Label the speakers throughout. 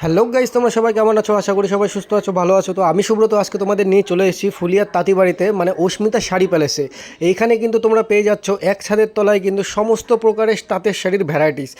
Speaker 1: Hello guys, তোমরা সবাই কেমন আছো? আশা করি সবাই সুস্থ আছো, ভালো আছো। তো আমি সুব্রত আজকে তোমাদের নিয়ে চলে এসেছি ফুলিয়ার তাঁতিবাড়িতে, মানে অস্মিতা শাড়ি প্যালেসে। এইখানে কিন্তু তোমরা পেয়ে যাচ্ছ এক ছাদের তলায় কিন্তু সমস্ত প্রকারের তাঁতের শাড়ির ভ্যারাইটিস,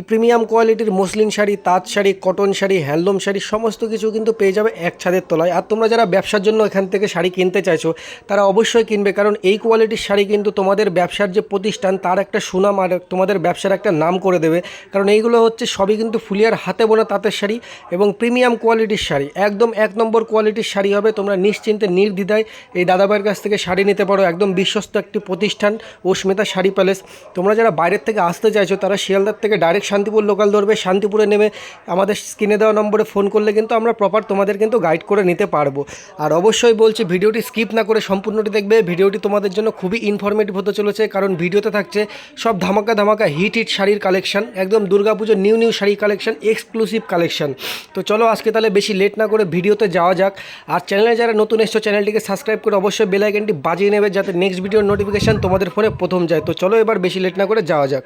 Speaker 1: প্রিমিয়াম কোয়ালিটির মসলিন শাড়ি, তাঁত শাড়ি, কটন শাড়ি, হ্যান্ডলুম শাড়ি, সমস্ত কিছু কিন্তু পেয়ে যাবে এক ছাদের তলায়। আর তোমরা যারা ব্যবসার জন্য এখান থেকে শাড়ি কিনতে চাইছো তারা অবশ্যই কিনবে, কারণ এই কোয়ালিটির শাড়ি কিন্তু তোমাদের ব্যবসার যে প্রতিষ্ঠান তার একটা সুনাম আর তোমাদের ব্যবসার একটা নাম করে দেবে। কারণ এইগুলো হচ্ছে সবই কিন্তু ফুলিয়ার হাতে বোনা তাঁতের শাড়ি এবং প্রিমিয়াম কোয়ালিটির শাড়ি, একদম এক নম্বর কোয়ালিটির শাড়ি হবে। তোমরা নিশ্চিন্তে নির্দ্বিধায় এই দাদাভাইয়ের কাছ থেকে শাড়ি নিতে পারো। একদম বিশ্বস্ত একটি প্রতিষ্ঠান অস্মিতা শাড়ি প্যালেস। তোমরা যারা বাইরের থেকে আসতে চাইছো তারা শিয়ালদার থেকে ডাইরেক্ট শান্তিপুর লোকাল ধরবে, শান্তিপুরে নেমে আমাদের স্ক্রিনে দেওয়া নম্বরে ফোন করলে কিন্তু আমরা প্রপার তোমাদের কিন্তু গাইড করে নিতে পারবো। আর অবশ্যই বলছি ভিডিওটি স্কিপ না করে সম্পূর্ণটি দেখবে। ভিডিওটি তোমাদের জন্য খুবই ইনফরমেটিভ হতে চলেছে, কারণ ভিডিওতে থাকছে সব ধামাকা ধামাকা হিট শাড়ির কালেকশন, একদম দুর্গাপুজোর new sari collection, exclusive collection. তো চলো আজকে তাহলে বেশি লেট না করে ভিডিওতে যাওয়া যাক। আর চ্যানেলে যারা নতুন এসছো চ্যানেলটিকে সাবস্ক্রাইব করে অবশ্যই বেল আইকনটি বাজিয়ে নেবে, যাতে নেক্সট ভিডিওর নোটিফিকেশন তোমাদের ফোনে প্রথম যায়। তো চলো এবার বেশি লেট না করে যাওয়া যাক।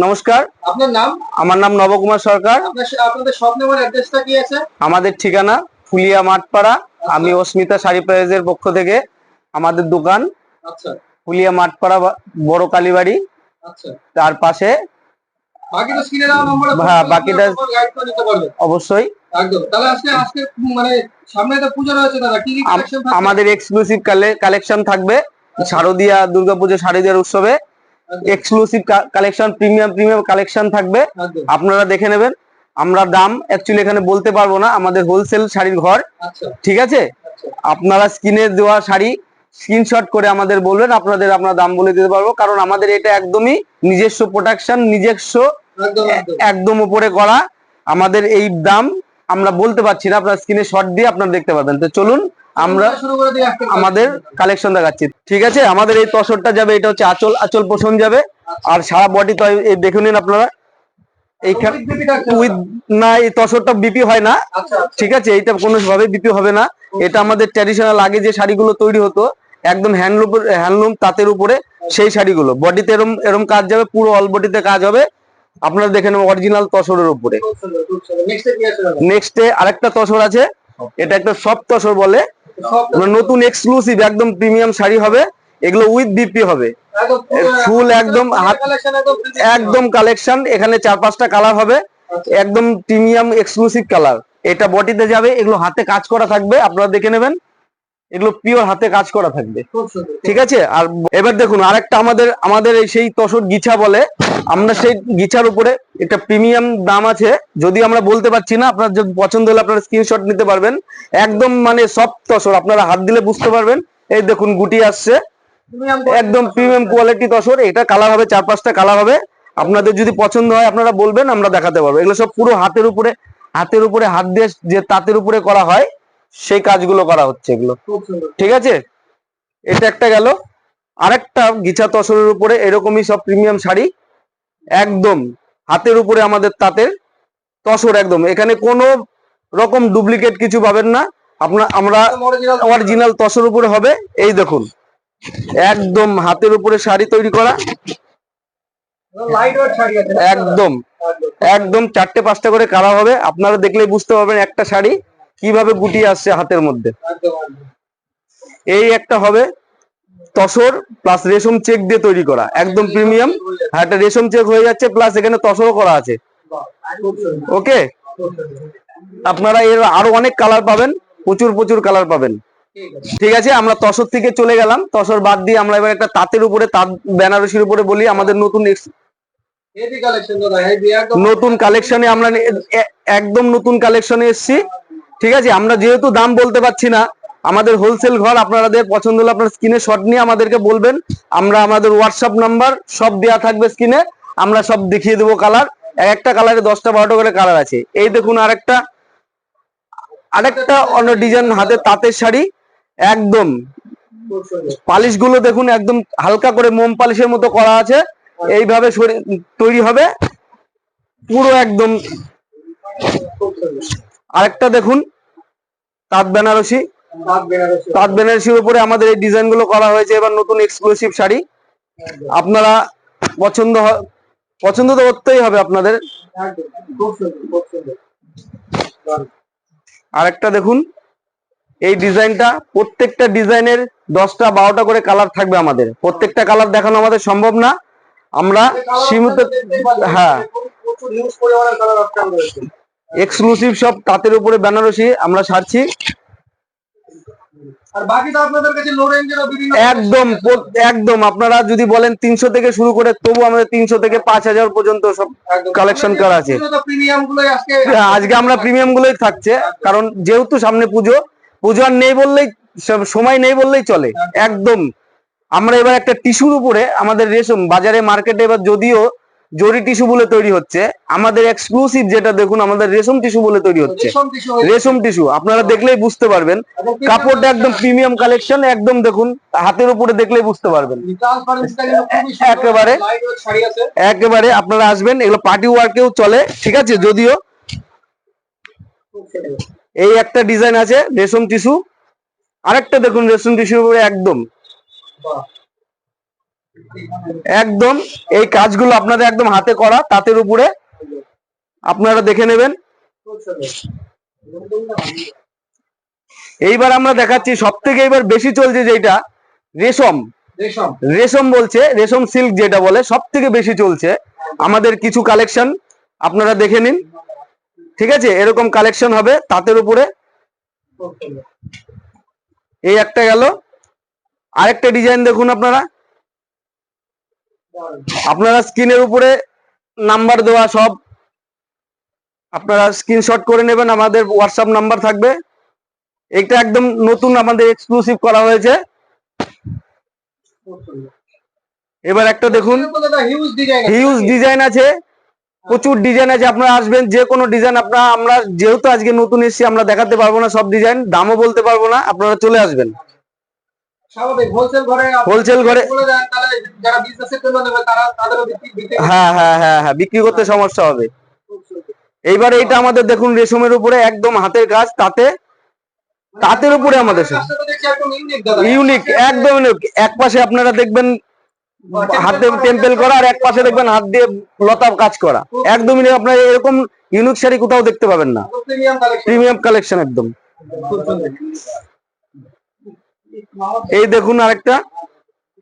Speaker 2: নমস্কার,
Speaker 3: আপনার নাম?
Speaker 2: আমার নাম নবকুমার সরকার।
Speaker 3: আপনাদের শপ নেম আর অ্যাড্রেসটা কি আছে?
Speaker 2: আমাদের ঠিকানা ফুলিয়া মাঠপাড়া। আমি অস্মিতা শাড়ি প্যালেসের পক্ষ থেকে, আমাদের দোকান
Speaker 3: আচ্ছা
Speaker 2: ফুলিয়া মাঠপাড়া বড় কালীবাড়ি।
Speaker 3: আচ্ছা,
Speaker 2: তার পাশে
Speaker 3: বাকি তো স্ক্রিনে দেওয়া নম্বরে
Speaker 2: হ্যাঁ, বাকিটা
Speaker 3: গাইড করে নিতে পারবেন
Speaker 2: অবশ্যই।
Speaker 3: একদম। তাহলে আজকে মানে সামনে তো পূজা রয়েছে দাদা, কি কি কালেকশন থাকবে?
Speaker 2: আমাদের এক্সক্লুসিভ কালেকশন থাকবে শারদীয়া দুর্গাপুজো শারদীয়ার উৎসবে। এক্সক্লুসিভ কালেকশন, প্রিমিয়াম কালেকশন থাকবে, আপনারা দেখে নেবেন। আমরা দাম অ্যাকচুয়ালি এখানে বলতে পারবো না, আমাদের হোলসেল শাড়ির ঘর। ঠিক আছে, আপনারা স্ক্রিনে দেওয়া শাড়ি স্ক্রিনশট করে আমাদের বলবেন, আপনার দাম বলে দিতে পারবো। কারণ আমাদের এটা একদমই নিজস্ব প্রোডাকশন, নিজস্ব একদম উপরে করা। আমাদের এই দাম আমরা বলতে পারছি না, আপনার স্ক্রিনে শট দিয়ে আপনারা দেখতে পাবেন। তো চলুন আমরা আমাদের কালেকশন দেখাচ্ছি। ঠিক আছে, আমাদের এই তসরটা যাবে, এটা হচ্ছে আঁচল পোষণ যাবে। আর সারা বডি তো এই দেখে নিন আপনারা। এইখানে উইথ না, এই তসরটা বিপি হয় না। ঠিক আছে, এইটা কোনো ভাবে বিপি হবে না। এটা আমাদের ট্র্যাডিশনাল আগে যে শাড়িগুলো তৈরি হতো একদম হ্যান্ডলুম তাঁতের উপরে, সেই শাড়িগুলো বডিতে এরম কাজ যাবে, পুরো অল বডিতে কাজ হবে। আপনারা দেখে নেবেন অরিজিনাল তসরের উপরে। নেক্সটে আরেকটা তসর আছে, এটা একটা সফট তসর বলে, নতুন এক্সক্লুসিভ একদম প্রিমিয়াম শাড়ি হবে। এগুলো উইথ বিপি হবে, ফুল একদম কালেকশন। এখানে 4-5টা কালার হবে, একদম প্রিমিয়াম এক্সক্লুসিভ কালার। এটা বডিতে যাবে, এগুলো হাতে কাজ করা থাকবে, আপনারা দেখে নেবেন। এগুলো পিওর হাতে কাজ করা থাকবে। ঠিক আছে, আর এবার দেখুন আরেকটা আমাদের সেই তসর গিছা বলে, আমরা সেই গিছার উপরে একটা প্রিমিয়াম দাম আছে, যদি আমরা বলতে পারছি না। আপনার যদি পছন্দ হলে আপনারা স্ক্রিনশট নিতে পারবেন। একদম মানে সফট তসর, আপনারা হাত দিলে বুঝতে পারবেন। এই দেখুন গুটি আসছে, একদম প্রিমিয়াম কোয়ালিটি তসর। এটা কালার হবে, 4-5টা কালার হবে। আপনাদের যদি পছন্দ হয় আপনারা বলবেন, আমরা দেখাতে পারবো। এগুলো সব পুরো হাতের উপরে হাত দিয়ে যে তাঁতের উপরে করা হয় সেই কাজগুলো করা হচ্ছে এগুলো। ঠিক আছে, এটা একটা গেল। আরেকটা গিছা তসরের উপরে এরকমই সব প্রিমিয়াম শাড়ি, একদম হাতের উপরে আমাদের তাঁতের তসর। একদম এখানে কোনো রকম ডুপ্লিকেট কিছু পাবেন না। আমরা অরিজিনাল তসর উপরে হবে। এই দেখুন একদম হাতের উপরে শাড়ি তৈরি করা, একদম 4-5টা করে কালার হবে। আপনারা দেখলেই বুঝতে পারবেন একটা শাড়ি কিভাবে গুটিয়ে আসছে হাতের মধ্যে। এই একটা হবে তসর প্লাস রেশম চেক দিয়ে তৈরি করা, একদম প্রিমিয়াম। হ্যাঁ, একটা রেশম চেক হয়ে যাচ্ছে, প্লাস এখানে তসরও করা আছে। ওকে, আপনারা এর আরো অনেক কালার পাবেন, প্রচুর কালার পাবেন। ঠিক আছে, আমরা তসর থেকে চলে গেলাম। তসর বাদ দিয়ে আমরা এবার একটা তাঁতের উপরে, তাঁত বেনারসির উপরে বলি। আমাদের নতুন কালেকশনে আমরা একদম নতুন কালেকশনে এসেছি। ঠিক আছে, আমরা যেহেতু দাম বলতে পারছি না, আমাদের হোলসেল ঘর, আপনাদের পছন্দ হলে আপনার স্ক্রিনে শট নিয়ে আমাদেরকে বলবেন। আমরা আমাদের হোয়াটসঅ্যাপ নাম্বার সব দেওয়া থাকবে স্ক্রিনে, আমরা সব দেখিয়ে দেবো কালার। একটা কালারে 10টা-12টা করে কালার আছে। এই দেখুন আরেকটা অন্য ডিজাইন হাতে তাঁতের শাড়ি, একদম পালিশ গুলো দেখুন একদম হালকা করে মোম পালিশের মতো করা আছে। এইভাবে তৈরি হবে পুরো একদম। আরেকটা দেখুন তাঁত বেনারসির উপরে আমাদের এই ডিজাইন গুলো করা হয়েছে। এবার নতুন এক্সক্লুসিভ শাড়ি, আপনারা পছন্দ তো করতেই হবে আপনাদের। আরেকটা দেখুন, এই ডিজাইনটা প্রত্যেকটা ডিজাইনের 10টা 12টা করে কালার থাকবে আমাদের। প্রত্যেকটা কালার দেখানো আমাদের সম্ভব না, আমরা সীমিত, হ্যাঁ
Speaker 3: প্রচুর হিউজ পরিমাণের কালার অপশন রয়েছে।
Speaker 2: এক্সক্লুসিভ সব তাঁতের উপরে বেনারসি আমরা ছাড়ছি।
Speaker 3: আর বাকি তো আপনাদের কাছে লো রেঞ্জেরও বিভিন্ন
Speaker 2: একদম একদম আপনারা যদি বলেন 300 থেকে শুরু করে, তবু আমাদের 300 থেকে 5000 পর্যন্ত সব কালেকশন করা আছে।
Speaker 3: প্রিমিয়াম গুলোই
Speaker 2: আজকে আমরা প্রিমিয়াম গুলোই থাকছে, কারণ যেহেতু সামনে পুজো, পুজো আর নেই বললেই, সময় নেই বললেই চলে। একদম আমরা এবার একটা টিস্যুর উপরে আমাদের রেশম বাজারে মার্কেটে এবার যদিও জরি টিস্যু বলে তৈরি হচ্ছে, আমাদের এক্সক্লুসিভ যেটা দেখুন আমাদের রেশম টিস্যু বলে তৈরি হচ্ছে। রেশম টিস্যু আপনারা দেখলেই বুঝতে পারবেন, কাপড়টা একদম প্রিমিয়াম কালেকশন, একদম দেখুন হাতের উপরে দেখলেই বুঝতে পারবেন। একেবারে একেবারে আপনারা আসবেন, এগুলো পার্টি ওয়ার্কেও চলে, ঠিক আছে। যদিও এই একটা ডিজাইন আছে রেশম টিস্যু, আরেকটা দেখুন রেশম টিস্যুর উপরে একদম একদম এই কাজগুলো আপনাদের একদম হাতে করা তাঁতের উপরে, আপনারা দেখে নেবেন। এইবার আমরা দেখাচ্ছি সব থেকে এবার বেশি চলছে যেটা রেশম, রেশম বলছে রেশম সিল্ক যেটা বলে, সব থেকে বেশি চলছে আমাদের কিছু কালেকশন আপনারা দেখে নিন, ঠিক আছে। এরকম কালেকশন হবে তাঁতের উপরে। এই একটা গেল, আরেকটা ডিজাইন দেখুন আপনারা, আপনারা স্ক্রিনের উপরে নাম্বার দেওয়া সব আপনারা স্ক্রিনশট করে নেবেন, আমাদের হোয়াটসঅ্যাপ নাম্বার থাকবে। এটা একদম নতুন আমাদের এক্সক্লুসিভ করা হয়েছে। এবার একটা দেখুন, হিউজ ডিজাইন আছে, প্রচুর ডিজাইন আছে, আপনারা আসবেন যে কোনো ডিজাইন আপনারা, আমরা যেহেতু আজকে নতুন এসেছি আমরা দেখাতে পারবো না সব ডিজাইন, দামও বলতে পারবো না, আপনারা চলে আসবেন। হোলসেল ঘরে হ্যাঁ হ্যাঁ হ্যাঁ হ্যাঁ বিক্রি করতে সমস্যা হবে। এইবার এইটা আমাদের দেখুন রেশমের উপরে একদম হাতের কাজ, তাঁতের উপরে আমাদের ইউনিক, একদম ইউনিক। এক পাশে আপনারা দেখবেন হাতে টেম্পেল করা, আর এক পাশে দেখবেন হাত দিয়ে লতা কাজ করা, একদম আপনারা এরকম ইউনিক শাড়ি কোথাও দেখতে পাবেন না। প্রিমিয়াম কালেকশন একদম। এই দেখুন আরেকটা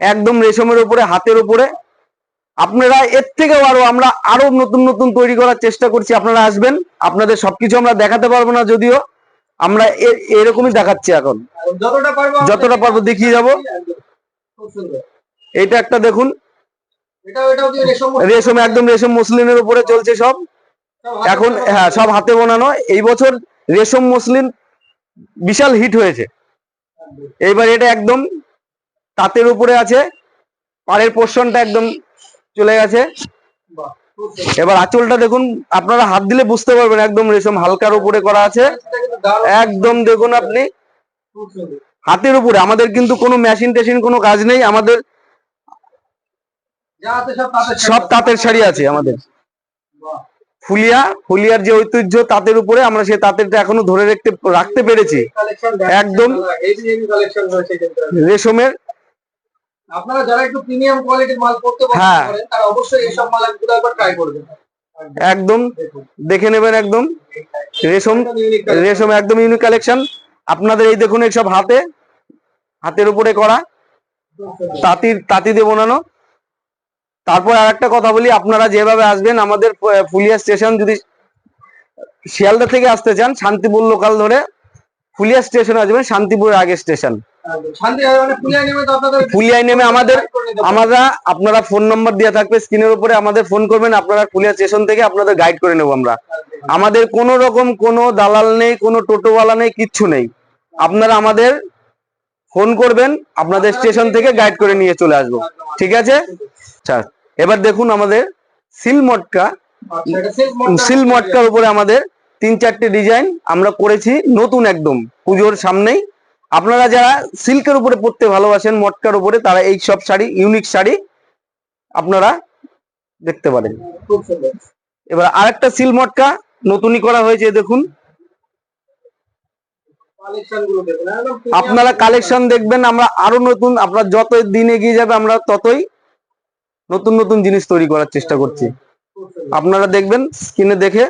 Speaker 2: একদম রেশমের উপরে হাতের উপরে, আপনারা এর থেকে আমরা আরো নতুন নতুন তৈরি করার চেষ্টা করছি, আপনারা আসবেন। আপনাদের সবকিছু আমরা দেখাতে পারবো না, যদিও আমরা এরকমই দেখাচ্ছি এখন, যতটা পারবো দেখিয়ে যাব। এটা একটা দেখুন রেশম, একদম রেশম মসলিনের উপরে চলছে সব এখন, হ্যাঁ সব হাতে বানানো। এই বছর রেশম মসলিন বিশাল হিট হয়েছে। এইবার এটা একদম তাঁতের উপরে আছে, পাড়ের পোর্শনটা একদম চলে গেছে। এবার আঁচলটা দেখুন, আপনারা হাত দিলে বুঝতে পারবেন একদম রেশম হালকার উপরে করা আছে, একদম দেখুন আপনি হাতের উপরে। আমাদের কিন্তু কোনো মেশিন টেশিন কোনো কাজ নেই, আমাদের সব তাঁতের শাড়ি আছে আমাদের। ফুলিয়ার যে ঐতিহ্য তাঁতের উপরে, আমরা সেই তাঁতেরটা এখনো ধরে রাখতে পেরেছি, একদম রেশমের।
Speaker 3: আপনারা যারা একটু প্রিমিয়াম কোয়ালিটির মাল পড়তে পারেন তারা অবশ্যই এইসব মালগুলো একবার ট্রাই করবেন,
Speaker 2: একদম দেখে নেবেন। একদম রেশম একদম ইউনিক কালেকশন আপনাদের। এই দেখুন এইসব হাতের উপরে করা, তাঁতি দিয়ে বানানো। তারপর আর একটা কথা বলি, আপনারা যেভাবে আসবেন আমাদের ফুলিয়া স্টেশন, যদি শিয়ালদা থেকে আসতে চান শান্তিপুর লোকাল ধরে ফুলিয়া স্টেশন আসবেন, শান্তিপুরের আগে স্টেশন। ফুলিয়ায় নেমে আপনারা ফোন নম্বর দেওয়া থাকবে স্ক্রিনের উপরে, আমাদের ফোন করবেন, আপনারা ফুলিয়া স্টেশন থেকে আপনাদের গাইড করে নেবো আমরা। আমাদের কোনো রকম কোনো দালাল নেই, কোনো টোটোওয়ালা নেই, কিচ্ছু নেই। আপনারা আমাদের ফোন করবেন, আপনাদের স্টেশন থেকে গাইড করে নিয়ে চলে আসবো, ঠিক আছে। আচ্ছা এবার দেখুন আমাদের সিল মটকার উপরে আমাদের 3-4টে ডিজাইন আমরা করেছি নতুন, একদম পুজোর সামনেই। আপনারা যারা সিল্কের উপরে পড়তে ভালোবাসেন, মটকার উপরে, তারা এই সব শাড়ি, ইউনিক শাড়ি আপনারা দেখতে পারেন। এবার আরেকটা সিল মটকা নতুনই করা হয়েছে, দেখুন আপনারা কালেকশন দেখবেন, আমরা আরো নতুন, আপনার যত দিন এগিয়ে যাবে আমরা ততই নতুন নতুন জিনিস তৈরি করার চেষ্টা করছি, আপনারা দেখবেন স্ক্রিনে দেখে।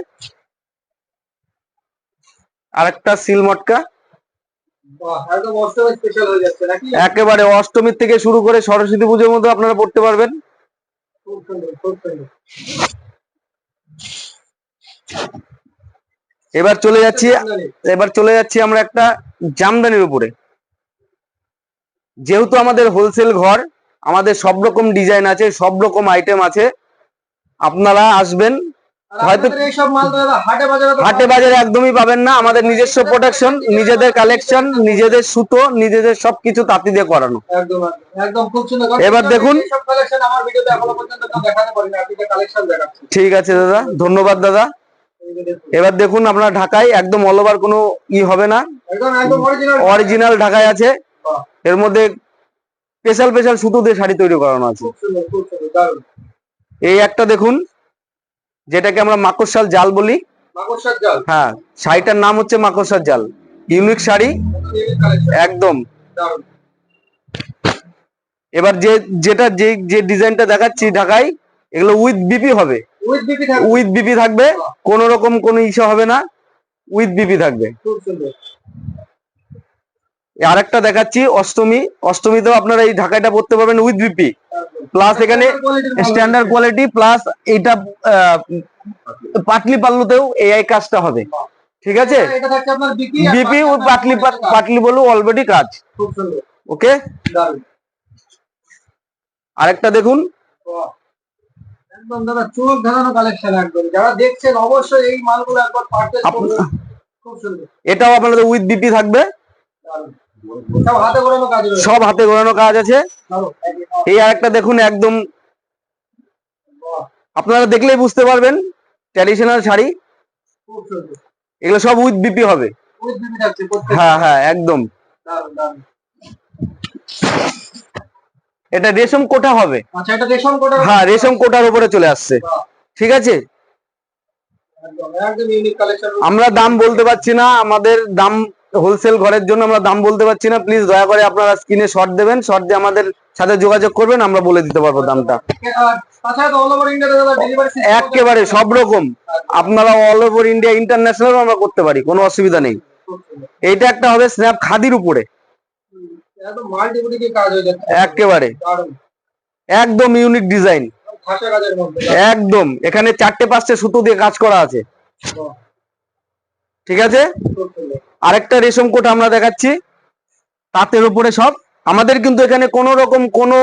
Speaker 2: আরেকটা সিল মটকা,
Speaker 3: বাহ, একদম অষ্টমী স্পেশাল হয়ে যাচ্ছে নাকি?
Speaker 2: একেবারে অষ্টমীর থেকে শুরু করে সরস্বতী পুজোর মধ্যে আপনারা পড়তে পারবেন।
Speaker 3: খুব সুন্দর, খুব সুন্দর।
Speaker 2: এবার চলে যাচ্ছি
Speaker 3: জামদানি।
Speaker 2: আমরা একটা জামদানির উপরে। যেহেতু আমাদের হোলসেল ঘর, আমাদের সব রকম ডিজাইন আছে, সব রকম আইটেম আছে, আপনারা আসবেন।
Speaker 3: আর
Speaker 2: হয়তো
Speaker 3: আপনাদের এইসব মাল তো দাদা হাটে বাজারে তো
Speaker 2: হাটে বাজারে একদমই পাবেন না। আমাদের নিজস্ব প্রোডাকশন, নিজেদের কালেকশন, নিজেদের সুতো, নিজেদের সবকিছু তাঁতি দিয়ে করানো।
Speaker 3: একদম একদম একদম খুব সুন্দর।
Speaker 2: এবার দেখুন।
Speaker 3: এইসব কালেকশন আমার ভিডিওতে এখনো পর্যন্ত কেউ দেখাতে পারিনি, আপনি যে কালেকশন দেখাচ্ছেন।
Speaker 2: ঠিক আছে দাদা, ধন্যবাদ দাদা।
Speaker 3: এই যে দেখুন,
Speaker 2: এবার দেখুন আপনার ঢাকায় একদম অল ওভার কোনো হবে না,
Speaker 3: একদম একদম অরিজিনাল।
Speaker 2: অরিজিনাল ঢাকায় আছে।
Speaker 3: বাহ,
Speaker 2: এর মধ্যে স্পেশাল স্পেশাল সুতো দিয়ে শাড়ি তৈরি করানো আছে।
Speaker 3: খুব সুন্দর, খুব সুন্দর, দারুণ।
Speaker 2: এই একটা দেখুন, যেটাকে আমরা মাকড়সার জাল বলি।
Speaker 3: মাকড়সার জাল।
Speaker 2: হ্যাঁ, শাড়িটার নাম হচ্ছে মাকড়সার জাল। ইউনিক শাড়ি
Speaker 3: কালেকশন,
Speaker 2: একদম।
Speaker 3: দারুণ।
Speaker 2: এবার যে ডিজাইনটা দেখাচ্ছি ঢাকায়, এগুলো উইথ বিপি হবে।
Speaker 3: উইথ বিপি থাকবে।
Speaker 2: উইথ বিপি থাকবে, কোনো রকম কোনো ইস্যু হবে না, উইথ বিপি থাকবে।
Speaker 3: খুব সুন্দর।
Speaker 2: আরেকটা দেখাচ্ছি অষ্টমী। অষ্টমীতেও আপনারা এই ঢাকাইটা পড়তে পারবেন উইথ বিপি,
Speaker 3: একদম।
Speaker 2: প্লাস এখানে
Speaker 3: কোয়ালিটির মাল
Speaker 2: স্ট্যান্ডার্ড
Speaker 3: আছে।
Speaker 2: কোয়ালিটি, প্লাস এইটা পাটলি পাল্লুতেও এই কাজটা হবে। ঠিক আছে,
Speaker 3: এটা থাকছে আপনার বিপি আর
Speaker 2: বিপি ও
Speaker 3: পাটলি
Speaker 2: পাটলি বলু অলরেডি কাজ।
Speaker 3: খুব সুন্দর,
Speaker 2: ওকে,
Speaker 3: দারুণ।
Speaker 2: আরেকটা দেখুন।
Speaker 3: বাহ, একদম দাদা চোখ ধাঁধানো কালেকশন একদম। যারা দেখছেন অবশ্যই এই মালগুলো একবার পারচেজ করুন। খুব সুন্দর,
Speaker 2: এটাও আপনাদের উইথ বিপি থাকবে,
Speaker 3: দারুণ। সব হাতে ঘোরানো কাজ রয়েছে।
Speaker 2: সব হাতে ঘোরানো কাজ আছে।
Speaker 3: দারুণ।
Speaker 2: এই আরেকটা দেখুন, একদম
Speaker 3: বাহ,
Speaker 2: আপনারা দেখলেই বুঝতে পারবেন ট্র্যাডিশনাল শাড়ি।
Speaker 3: খুব সুন্দর।
Speaker 2: এগুলো সব উইথ বিপি হবে।
Speaker 3: উইথ বিপি থাকছে প্রত্যেকটা।
Speaker 2: হ্যাঁ হ্যাঁ, একদম।
Speaker 3: দারুণ, দারুণ।
Speaker 2: এটা রেশম কোটা হবে।
Speaker 3: আচ্ছা, এটা রেশম কোটা।
Speaker 2: হ্যাঁ, রেশম কোটার উপরে চলে আসছে।
Speaker 3: বাহ,
Speaker 2: ঠিক আছে,
Speaker 3: একদম একদম ইউনিক কালেকশন।
Speaker 2: আমরা দাম বলতে পারছি না, আমাদের দাম হোলসেল ঘরের জন্য আমরা দাম বলতে পারছি না। প্লিজ দয়া করে আপনারা স্ক্রিনে শর্ট দেবেন, শর্ট দিয়ে আমাদের সাথে যোগাযোগ করবেন, আমরা বলে দিতে পারবো দামটা।
Speaker 3: তাছাড়া তো অল ওভার ইন্ডিয়াতে দাদা ডেলিভারি সিস্টেম
Speaker 2: একেবারে সব রকম, আপনারা অল ওভার ইন্ডিয়া ইন্টারন্যাশনাল আমরা করতে পারি, কোনো অসুবিধা নেই। এইটা একটা হবে স্ন্যাপ খাদির উপরে,
Speaker 3: একদম মাল্টিপুটি কাজ হয়ে যাচ্ছে
Speaker 2: একেবারে
Speaker 3: দারুণ।
Speaker 2: একদম ইউনিক ডিজাইন,
Speaker 3: খাসা কাজের মধ্যে।
Speaker 2: একদম। এখানে 4-5টে সুতো দিয়ে কাজ করা আছে।
Speaker 3: বাহ,
Speaker 2: ঠিক আছে,
Speaker 3: খুব সুন্দর।
Speaker 2: আরেকটা রেশম কোট আমরা দেখাচ্ছি, তাঁতের উপরে সব। আমাদের কিন্তু এখানে কোনো রকম কোনো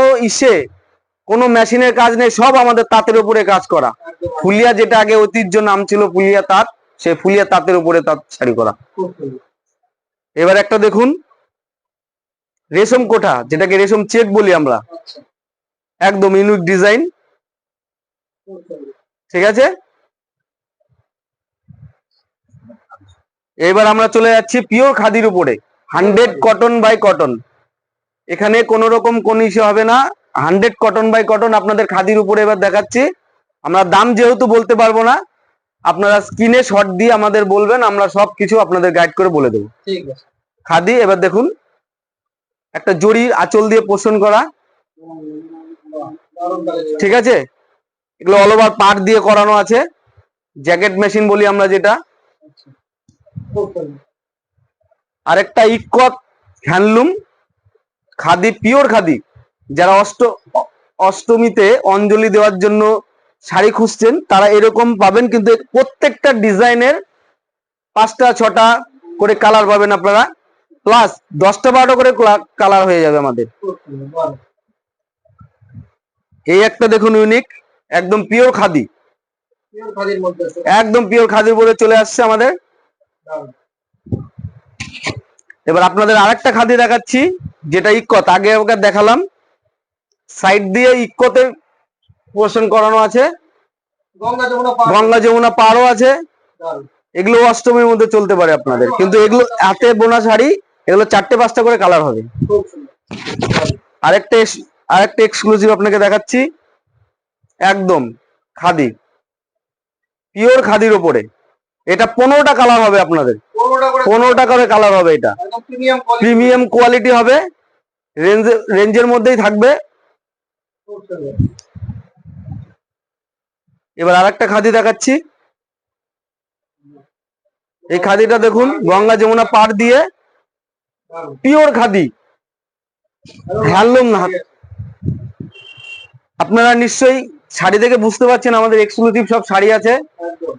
Speaker 2: কোনো মেশিনের কাজ নেই, সব আমাদের তাঁতের উপরে কাজ করা।
Speaker 3: একদম
Speaker 2: ফুলিয়া, যেটা আগে ঐতিহ্য নাম ছিল ফুলিয়া তাঁত, সেই ফুলিয়া তাঁতের উপরে তাঁত শাড়ি করা।
Speaker 3: খুব সুন্দর।
Speaker 2: এবার একটা দেখুন রেশম কোঠা, যেটাকে রেশম চেক বলি আমরা,
Speaker 3: আচ্ছা,
Speaker 2: একদম ইউনিক ডিজাইন।
Speaker 3: খুব সুন্দর।
Speaker 2: ঠিক আছে, এবার আমরা চলে যাচ্ছি পিওর খাদির উপরে, 100 কটন বাই কটন। এখানে কোন রকম কোন ইস্যু হবে না, 100 কটন বাই কটন আপনাদের খাদির উপরে এবার দেখাচ্ছি। আমরা দাম যেহেতু বলতে পারবো না, আপনারা স্ক্রিনে শর্ট দিয়ে আমাদের বলবেন, আমরা সব কিছু আপনাদের গাইড করে বলে দেবো।
Speaker 3: ঠিক আছে।
Speaker 2: খাদি। এবার দেখুন একটা জরির আঁচল দিয়ে পোষণ করা।
Speaker 3: বাহ, দারুণ কালেকশন।
Speaker 2: ঠিক আছে, এগুলো অল ওভার পাট দিয়ে করানো আছে, জ্যাকেট মেশিন বলি আমরা যেটা।
Speaker 3: আচ্ছা, খুব সুন্দর।
Speaker 2: আরেকটা ইকত হ্যান্ডলুম খাদি, পিওর খাদি। যারা অষ্টমীতে অঞ্জলি দেওয়ার জন্য শাড়ি খুঁজছেন, তারা এরকম পাবেন, কিন্তু প্রত্যেকটা ডিজাইনের 5টা-6টা করে কালার পাবেন আপনারা, প্লাস 10টা-12টা করে কালার হয়ে যাবে আমাদের।
Speaker 3: খুব সুন্দর, দারুণ।
Speaker 2: এই একটা দেখুন ইউনিক, একদম পিওর খাদি,
Speaker 3: পিওর খাদির মধ্যে আছে।
Speaker 2: একদম পিওর খাদির বলে চলে আসছে আমাদের।
Speaker 3: দারুণ।
Speaker 2: এবার আপনাদের আরেকটা খাদি দেখাচ্ছি, যেটা ইক্কত। আগে ওকে দেখালাম, সাইড দিয়ে ইক্কতে পোর্শন করানো আছে,
Speaker 3: গঙ্গা যমুনা পার।
Speaker 2: গঙ্গা যমুনা পারও আছে।
Speaker 3: দারুণ।
Speaker 2: এগুলো অষ্টমীর মধ্যে চলতে পারে আপনাদের, কিন্তু এগুলো হাতে বোনা শাড়ি, এগুলো 4টে-5টা করে কালার হবে।
Speaker 3: খুব সুন্দর, দারুণ।
Speaker 2: আরেকটা এক্সক্লুসিভ আপনাকে দেখাচ্ছি, একদম খাদি, পিওর খাদির উপরে। এটা 15টা কালার হবে আপনাদের, 15টা করে কালার হবে। এটা
Speaker 3: একদম প্রিমিয়াম কোয়ালিটি।
Speaker 2: প্রিমিয়াম কোয়ালিটি হবে, রেঞ্জের মধ্যেই থাকবে।
Speaker 3: খুব সুন্দর।
Speaker 2: এবার আরেকটা খাদি দেখাচ্ছি, এই খাদিটা দেখুন, গঙ্গা যমুনা পাড় দিয়ে
Speaker 3: দারুণ।
Speaker 2: পিওর খাদি, হ্যান্ডলুম না। আপনারা নিশ্চয়ই শাড়ি দেখে বুঝতে পারছেন আমাদের এক্সক্লুসিভ সব শাড়ি আছে।
Speaker 3: একদম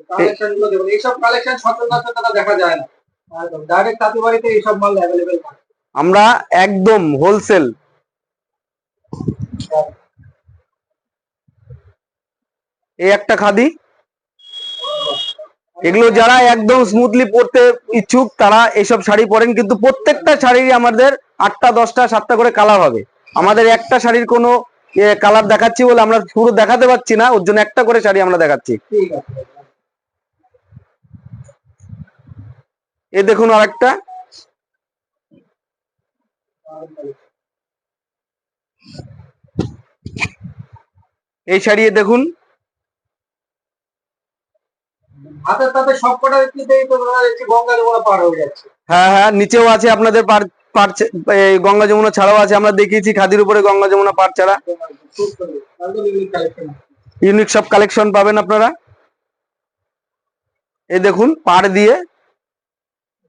Speaker 3: কালেকশন গুলো দেখুন, এইসব কালেকশন সচরাচর দাদা দেখা যায় না। একদম ডাইরেক্ট তাঁতি বাড়িতে এইসব মাল অ্যাভেলেবেল থাকে।
Speaker 2: আমরা একদম হোলসেল। এই একটা খাদি, এগুলো যারা একদম স্মুথলি পরতে ইচ্ছুক তারা এইসব শাড়ি পরেন, কিন্তু প্রত্যেকটা শাড়িরই আমাদের 8টা 10টা 7টা করে কালার হবে। আমাদের একটা শাড়ির কোনো কালার দেখাচ্ছি বলে আমরা পুরো দেখাতে পারছি না, ওর জন্য একটা করে শাড়ি আমরা দেখাচ্ছি।
Speaker 3: ঠিক আছে।
Speaker 2: এই দেখুন আরেকটা, এই শাড়ি দেখুন,
Speaker 3: হাতের তাতে সবকটা দিতেই তো দাদা দেখছি গঙ্গা যমুনা পার হয়ে যাচ্ছে।
Speaker 2: হ্যাঁ হ্যাঁ, নিচেও আছে আপনাদের এই গঙ্গা যমুনা ছাড়াও আছে, আমরা দেখিয়েছি খাদির উপরে গঙ্গা যমুনা পাড় ছাড়া।
Speaker 3: খুব সুন্দর, একদম ইউনিক কালেকশন।
Speaker 2: ইউনিক সব কালেকশন পাবেন আপনারা। এই দেখুন পাড় দিয়ে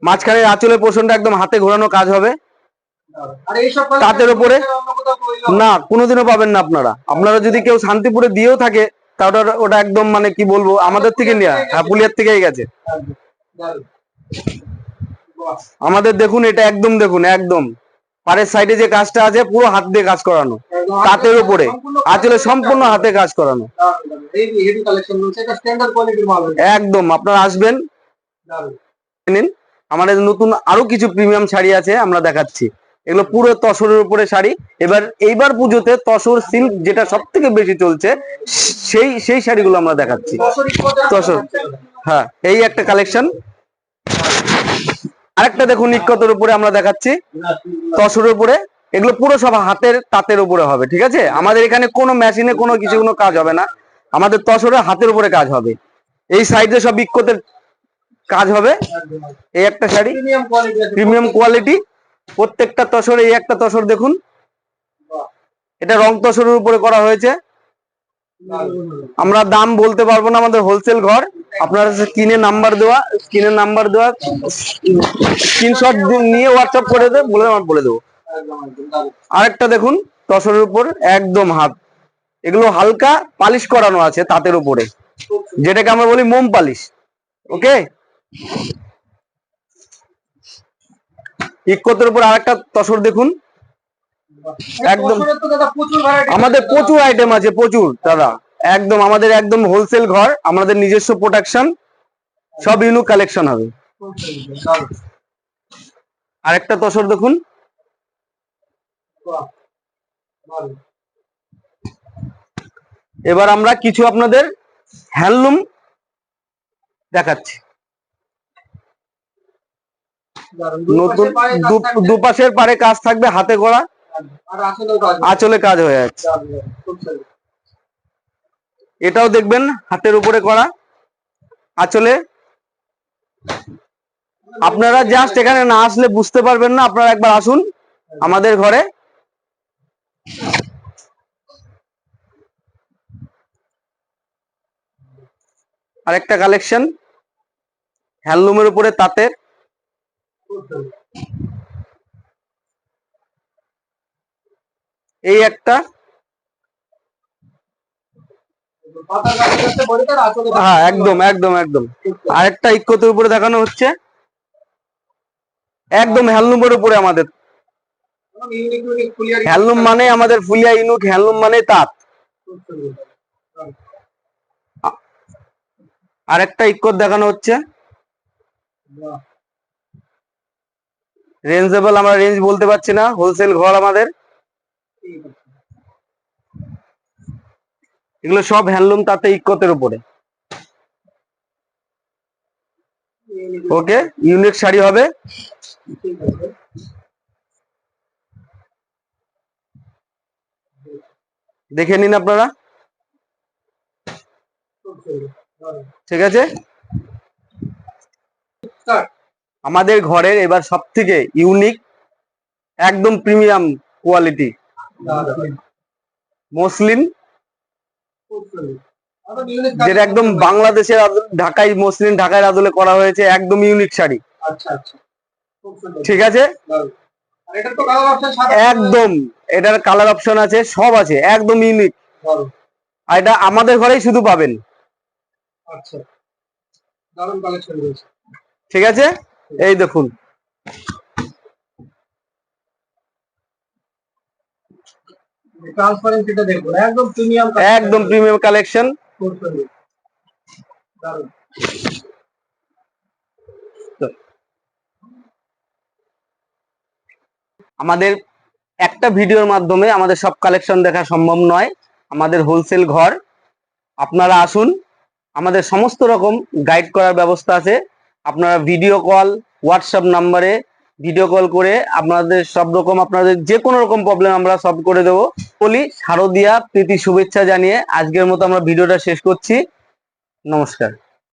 Speaker 2: মাঝখানে আঁচলের পোর্শনটা একদম হাতে ঘোরানো কাজ হবে।
Speaker 3: আর এইসব
Speaker 2: তাঁতের উপরে
Speaker 3: অন্য কোথাও তৈরি হবে
Speaker 2: না, কোনোদিনও পাবেন না আপনারা। আপনারা যদি কেউ শান্তিপুরে দিয়েও থাকে তাহলে ওটা একদম মানে কি বলবো, আমাদের থেকে নেওয়া। হ্যাঁ, পুলিয়ার থেকেই গেছে।
Speaker 3: একদম, দারুণ। বাহ,
Speaker 2: আমাদের দেখুন এটা একদম, দেখুন একদম পাড়ের সাইডে যে কাজটা আছে পুরো হাত দিয়ে কাজ করানো,
Speaker 3: একদম
Speaker 2: তাঁতের উপরে
Speaker 3: সম্পূর্ণ
Speaker 2: আঁচলে সম্পূর্ণ হাতে কাজ করানো।
Speaker 3: দারুণ, দারুণ। হেভি হেভি কালেকশন রয়েছে, এটা স্ট্যান্ডার্ড কোয়ালিটির মাল হবে।
Speaker 2: একদম আপনারা আসবেন,
Speaker 3: দারুণ।
Speaker 2: নিন। আমাদের নতুন আরো কিছু প্রিমিয়াম শাড়ি আছে আমরা দেখাচ্ছি। এগুলো পুরো তসরের উপরে শাড়ি। এইবার পুজোতে তসর সিল্ক যেটা সব থেকে বেশি চলছে, সেই শাড়িগুলো আমরা দেখাচ্ছি। তসর, হ্যাঁ, এই একটা কালেকশন। আরেকটা দেখুন ইক্কতের উপরে আমরা দেখাচ্ছি, তসরের উপরে। এগুলো পুরো সব হাতের তাঁতের উপরে হবে, ঠিক আছে? আমাদের এখানে কোনো মেশিনে কোনো কাজ হবে না, আমাদের তসরে হাতের উপরে কাজ হবে। এই সাইডে সব ইক্কতের কাজ হবে। এই একটা শাড়ি
Speaker 3: প্রিমিয়াম কোয়ালিটি আছে,
Speaker 2: প্রিমিয়াম কোয়ালিটি, প্রত্যেকটা তসর। এই একটা তসর দেখুন, এটা রং তসরের উপরে করা হয়েছে। আমরা দাম বলতে পারবো না, আমাদের হোলসেল ঘর। আপনারা স্ক্রিনে নাম্বার দেওয়া, স্ক্রিনশট নিয়ে হোয়াটসঅ্যাপ করে বলে দেবো।
Speaker 3: একদম একদম দারুণ।
Speaker 2: আরেকটা দেখুন তসরের উপর একদম হাত, এগুলো হালকা পালিশ করানো আছে তাঁতের উপরে,
Speaker 3: খুব সুন্দর।
Speaker 2: যেটাকে আমরা বলি মোম পালিশ। ওকে, ইক্কতের উপর আরেকটা তসর দেখুন, একদম।
Speaker 3: তসরের তো দাদা প্রচুর ভ্যারাইটি
Speaker 2: আমাদের প্রচুর আইটেম আছে, প্রচুর দাদা। একদম আমাদের একদম হোলসেল ঘর, আমাদের নিজস্ব প্রোডাকশন, সব ইউনিক কালেকশন হবে। আরেকটা তসর দেখুন, এবার আমরা কিছু আপনাদের হ্যান্ডলুম দেখাচ্ছি। নতুন দুপাশের পারে কাজ থাকবে, হাতে করা, আঁচলে কাজ হয়ে যাচ্ছে। এটাও দেখবেন হাতের উপরে করা, আঁচলে। আপনারা জাস্ট এখানে না আসলে বুঝতে পারবেন না, আপনারা একবার আসুন আমাদের ঘরে। আরেকটা কালেকশন হ্যান্ডলুমের উপরে তাঁতের, এই একটা, হ্যাঁ একদম একদম একদম। আরেকটা ইক্কতের উপরে দেখানো হচ্ছে, একদম হ্যান্ডলুমের উপরে। আমাদের হ্যান্ডলুম মানে আমাদের ফুলিয়া ইউনিক হ্যান্ডলুম মানে তাঁত। আরেকটা ইক্কত দেখানো হচ্ছে, রেঞ্জেবল, আমরা রেঞ্জ বলতে পারছি না, হোলসেল ঘর আমাদের। এগুলো সব হ্যান্ডলুম তাতে ইক্কতের উপরে। ওকে, ইউনিক শাড়ি হবে, দেখে নিন আপনারা, ঠিক আছে? আমাদের ঘরের এবার সব থেকে ইউনিক, একদম প্রিমিয়াম কোয়ালিটি মসলিন,
Speaker 3: একদম ইউনিক
Speaker 2: যেটা একদম বাংলাদেশের ঢাকাই মসলিন ঢাকায় আদলে করা হয়েছে, একদম ইউনিক শাড়ি।
Speaker 3: আচ্ছা আচ্ছা, খুব সুন্দর।
Speaker 2: ঠিক আছে,
Speaker 3: দারুণ। আর এটার তো কালার অপশন সাদা।
Speaker 2: একদম এটার কালার অপশন আছে, সব আছে, একদম ইউনিক।
Speaker 3: দারুণ।
Speaker 2: আর এটা আমাদের ঘরেই শুধু পাবেন।
Speaker 3: আচ্ছা, দারুণ কালেকশন রয়েছে।
Speaker 2: ঠিক আছে, এই দেখুন।
Speaker 3: ট্রান্সপারেন্সিটা দেখুন, একদম প্রিমিয়াম,
Speaker 2: একদম প্রিমিয়াম কালেকশন।
Speaker 3: খুব সুন্দর, দারুণ।
Speaker 2: আমাদের একটা ভিডিওর মাধ্যমে আমাদের সব কালেকশন দেখা সম্ভব নয়, আমাদের হোলসেল ঘর। আপনারা আসুন, আমাদের সমস্ত রকম গাইড করার ব্যবস্থা আছে। আপনারা ভিডিও কল, হোয়াটসঅ্যাপ নাম্বারে ভিডিও কল করে আপনাদের সব রকম, আপনাদের যে কোনো রকম প্রবলেম আমরা সলভ করে দেবো। বলি শারদিয়া প্রীতি শুভেচ্ছা জানিয়ে আজকের মতো আমরা ভিডিওটা শেষ করছি। নমস্কার।